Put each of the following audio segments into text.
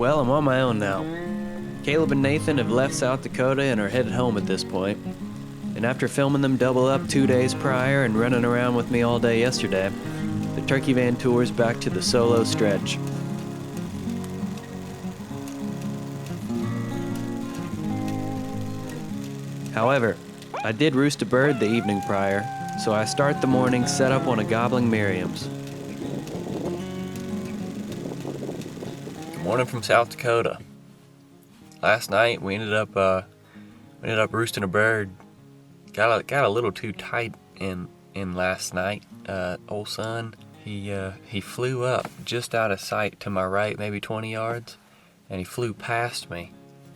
Well, I'm on my own now. Caleb and Nathan have left South Dakota and are headed home at this point. And after filming them double up 2 days prior and running around with me all day yesterday, the turkey van tour's back to the solo stretch. However, I did roost a bird the evening prior, so I start the morning set up on a gobbling Merriam's. Good morning from South Dakota. Last night we ended up roosting a bird. Got a little too tight in last night. Old son, he flew up just out of sight to my right, maybe 20 yards, and he flew past me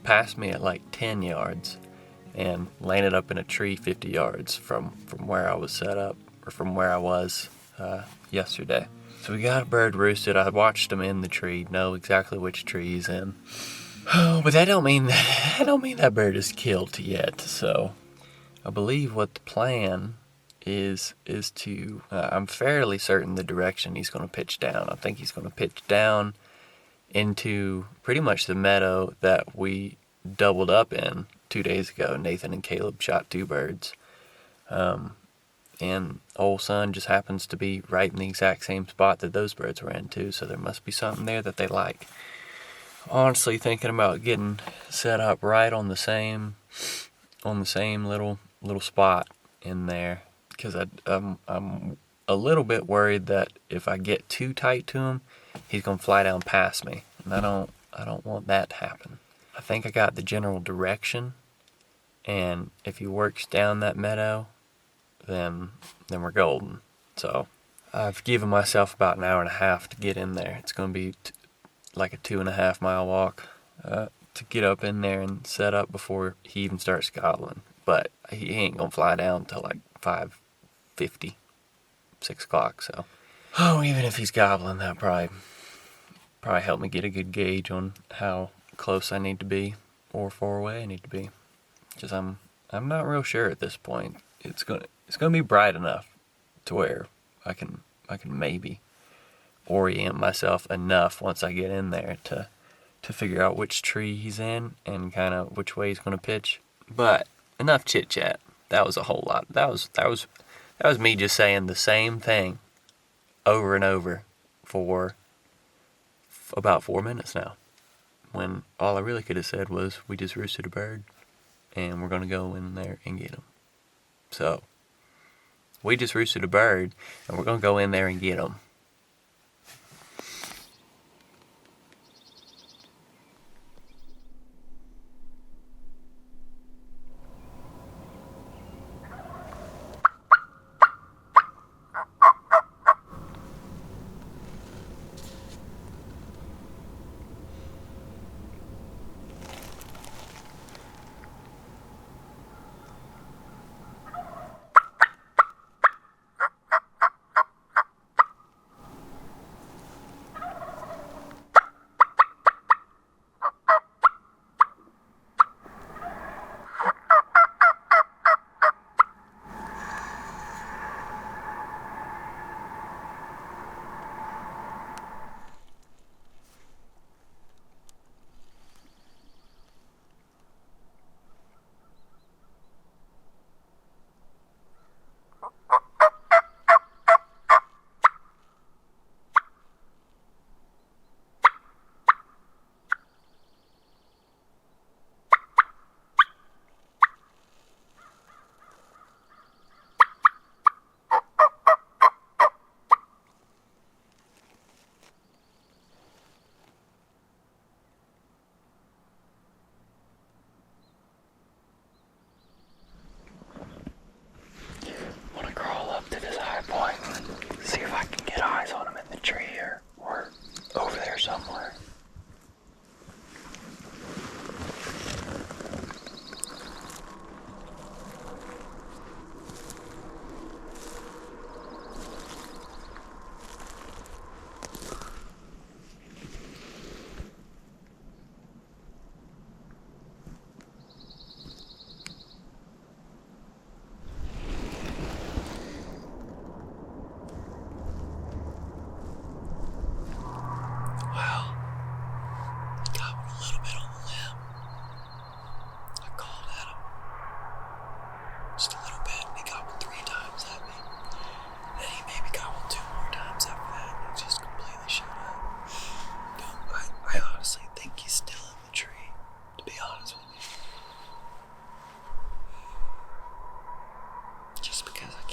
at like 10 yards, and landed up in a tree 50 yards from where I was set up, or from where I was yesterday. So we got a bird roosted. I watched him in the tree, know exactly which tree he's in. Oh, but that don't mean that bird is killed yet. So I believe what the plan is to, I'm fairly certain the direction he's going to pitch down. I think he's going to pitch down into pretty much the meadow that we doubled up in 2 days ago. Nathan and Caleb shot 2 birds. And old son just happens to be right in the exact same spot that those birds were in too, so there must be something there that they like. Honestly thinking about getting set up right on the same little spot in there, because I'm a little bit worried that if I get too tight to him, he's gonna fly down past me, and I don't want that to happen. I think I got the general direction, and if he works down that meadow, then we're golden. So I've given myself about an hour and a half to get in there. It's going to be like a 2.5 mile walk to get up in there and set up before he even starts gobbling. But he ain't going to fly down till like 5:50, 6 o'clock. So, even if he's gobbling, that'll probably help me get a good gauge on how close I need to be or far away I need to be. Because I'm not real sure at this point. It's gonna be bright enough to where I can maybe orient myself enough once I get in there to figure out which tree he's in and kind of which way he's gonna pitch. But enough chit chat. That was a whole lot. That was me just saying the same thing over and over for about 4 minutes now, when all I really could have said was we just roosted a bird and we're gonna go in there and get him. So we just roosted a bird, and we're going to go in there and get him.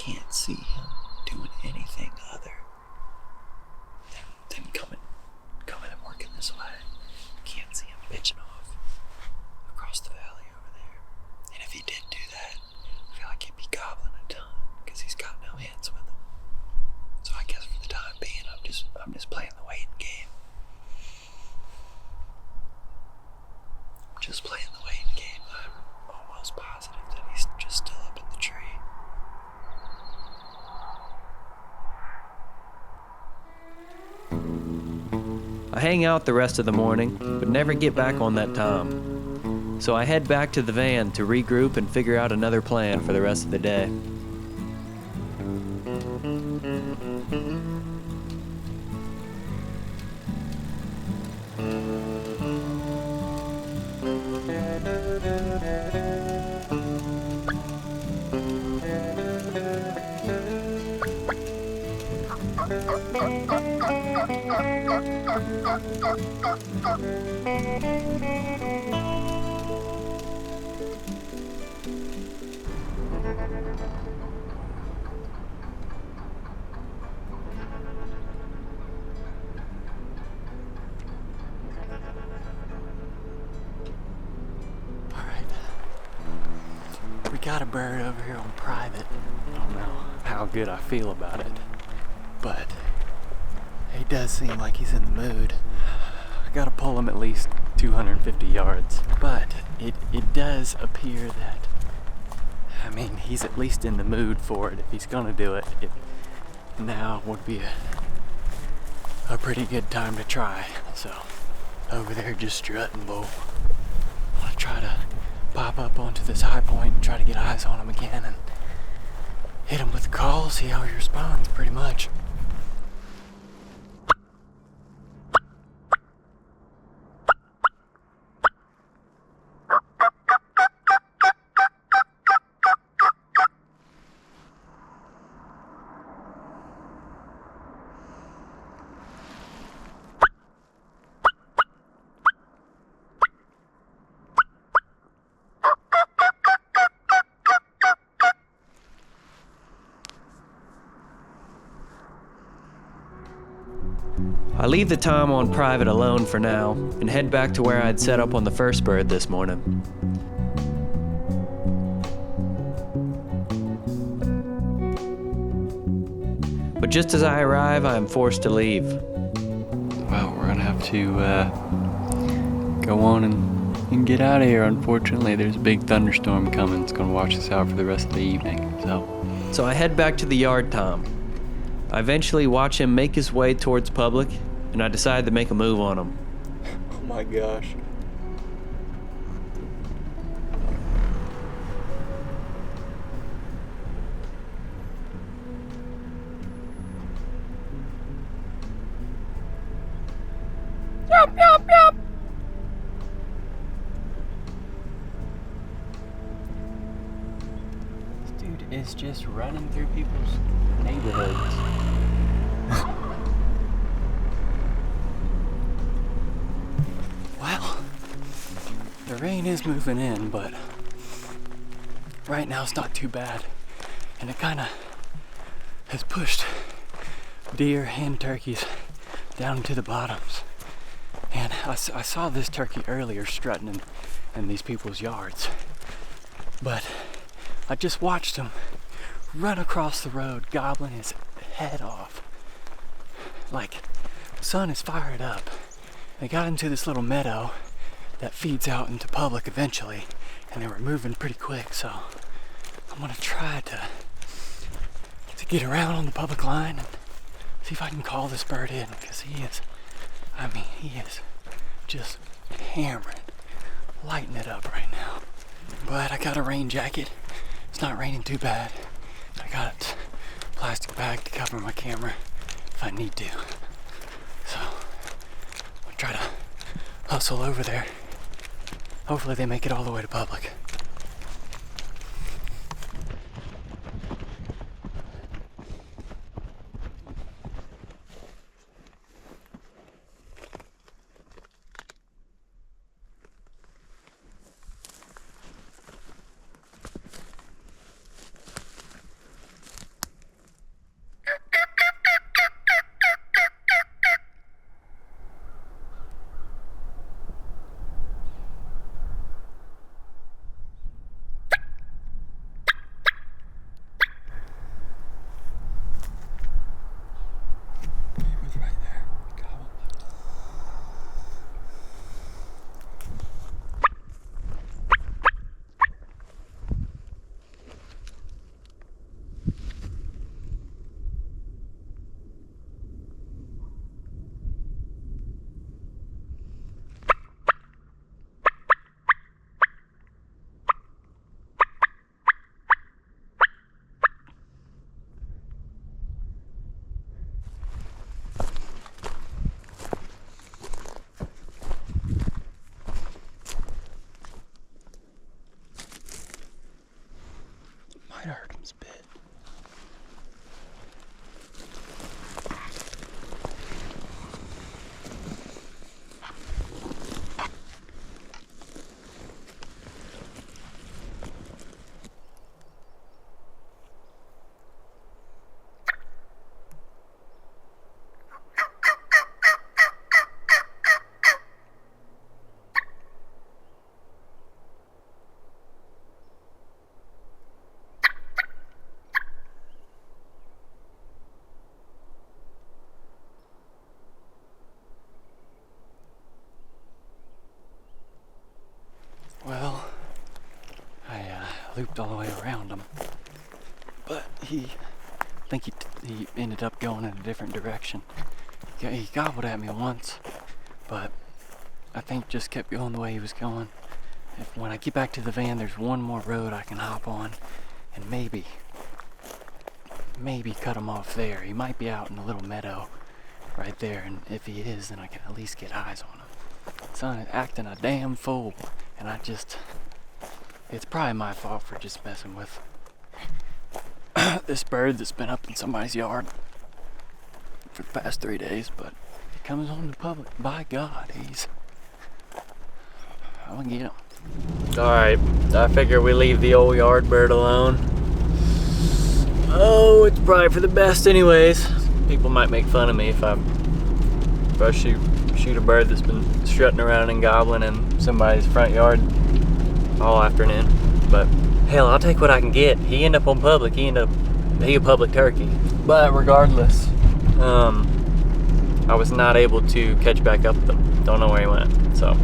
can't see him doing anything other than coming and working this way. Can't see him bitching off across the valley over there. And if he did do that, I feel like he'd be gobbling a ton because he's got no hands with him. So I guess for the time being, I'm just playing the waiting game. Just playing the waiting game. I'm almost positive that he's just still up in the tree. I hang out the rest of the morning, but never get back on that tom. So I head back to the van to regroup and figure out another plan for the rest of the day. We got a bird over here on private. I don't know how good I feel about it, but he does seem like he's in the mood. I gotta pull him at least 250 yards, but it does appear that, I mean, he's at least in the mood for it. If he's gonna do it, now would be a pretty good time to try. So, over there just strutting, bull. I wanna try to pop up onto this high point and try to get eyes on him again and hit him with the call, see how he responds, pretty much. I leave the tom on private alone for now and head back to where I'd set up on the first bird this morning. But just as I arrive, I am forced to leave. Well, we're gonna have to go on and get out of here. Unfortunately, there's a big thunderstorm coming. It's gonna wash us out for the rest of the evening. So I head back to the yard tom. I eventually watch him make his way towards public, and I decide to make a move on him. Oh my gosh. Yup, yup, yup. This dude is just running through people's neighborhoods. Well, the rain is moving in, but right now it's not too bad. And it kind of has pushed deer and turkeys down to the bottoms. And I saw this turkey earlier strutting in these people's yards. But I just watched him run across the road, gobbling his head off. Like, the sun is fired up. They got into this little meadow that feeds out into public eventually, and they were moving pretty quick, so I'm gonna try to get around on the public line and see if I can call this bird in, because he is just hammering, lighting it up right now. But I got a rain jacket. It's not raining too bad. I got a plastic bag to cover my camera if I need to. So I'll try to hustle over there. Hopefully they make it all the way to public. have heard him spit. Well, I looped all the way around him, but I think he ended up going in a different direction. He gobbled at me once, but I think just kept going the way he was going. When I get back to the van, there's one more road I can hop on, and maybe cut him off there. He might be out in a little meadow right there, and if he is, then I can at least get eyes on him. Son, acting a damn fool, and it's probably my fault for just messing with this bird that's been up in somebody's yard for the past 3 days, but he comes on the public. By God, I'm gonna get him. Alright, I figure we leave the old yard bird alone. Oh, it's probably for the best anyways. People might make fun of me if I shoot a bird that's been strutting around and gobbling in somebody's front yard all afternoon. But hell, I'll take what I can get. He ended up on public. He a public turkey. But regardless, I was not able to catch back up with him. Don't know where he went. So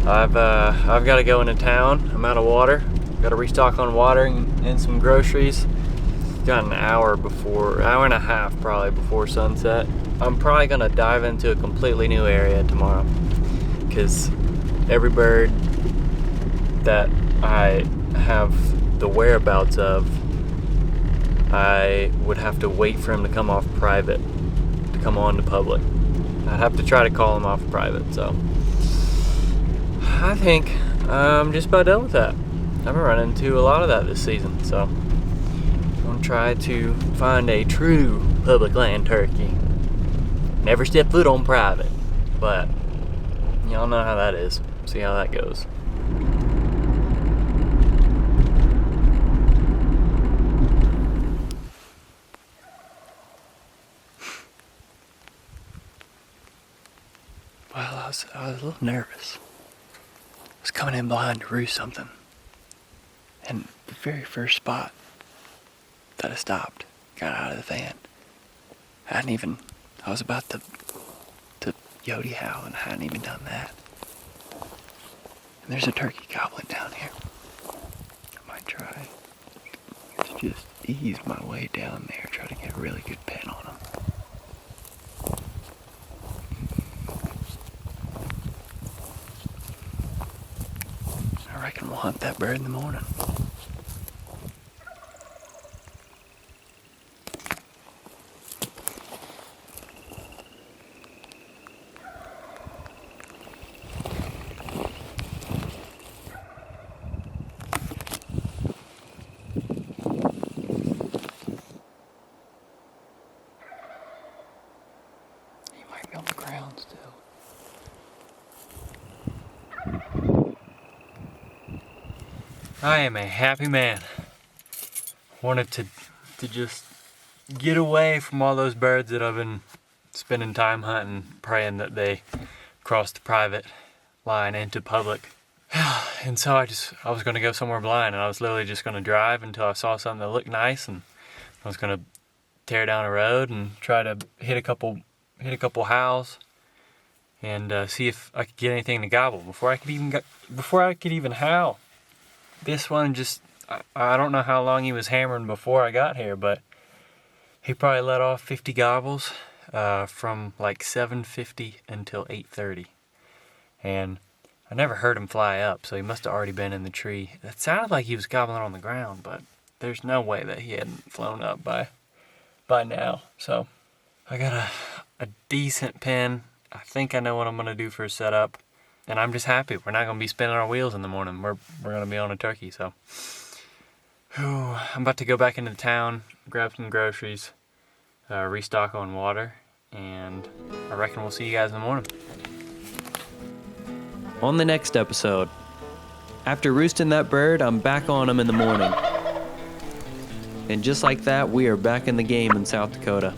I've got to go into town. I'm out of water. Got to restock on water and some groceries. Got an hour and a half probably before sunset. I'm probably gonna dive into a completely new area tomorrow, because every bird that I have the whereabouts of, I would have to wait for him to come off private to come on to public. I'd have to try to call him off private. So I think I'm just about done with that. I've been running into a lot of that this season, so I'm gonna try to find a true public land turkey. Never step foot on private, but y'all know how that is. See how that goes. Well, I was a little nervous. I was coming in blind to roost something, and the very first spot that I stopped, got out of the van, I was about to yodie howl, and I hadn't even done that. And there's a turkey gobbling down here. I might try to just ease my way down there, try to get a really good pin on him. I reckon we'll hunt that bird in the morning. On the ground still. I am a happy man. Wanted to just get away from all those birds that I've been spending time hunting, praying that they cross the private line into public. And so I was gonna go somewhere blind, and I was literally just gonna drive until I saw something that looked nice, and I was gonna tear down a road and try to hit a couple howls and see if I could get anything to gobble before I could even howl. This one I don't know how long he was hammering before I got here, but he probably let off 50 gobbles from like 7:50 until 8:30, and I never heard him fly up, so he must have already been in the tree. It sounded like he was gobbling on the ground, but there's no way that he hadn't flown up by now. So I got a decent pin. I think I know what I'm gonna do for a setup, and I'm just happy we're not gonna be spinning our wheels in the morning. We're gonna be on a turkey. So I'm about to go back into town, grab some groceries, restock on water, and I reckon we'll see you guys in the morning. On the next episode, after roosting that bird, I'm back on him in the morning. And just like that, we are back in the game in South Dakota.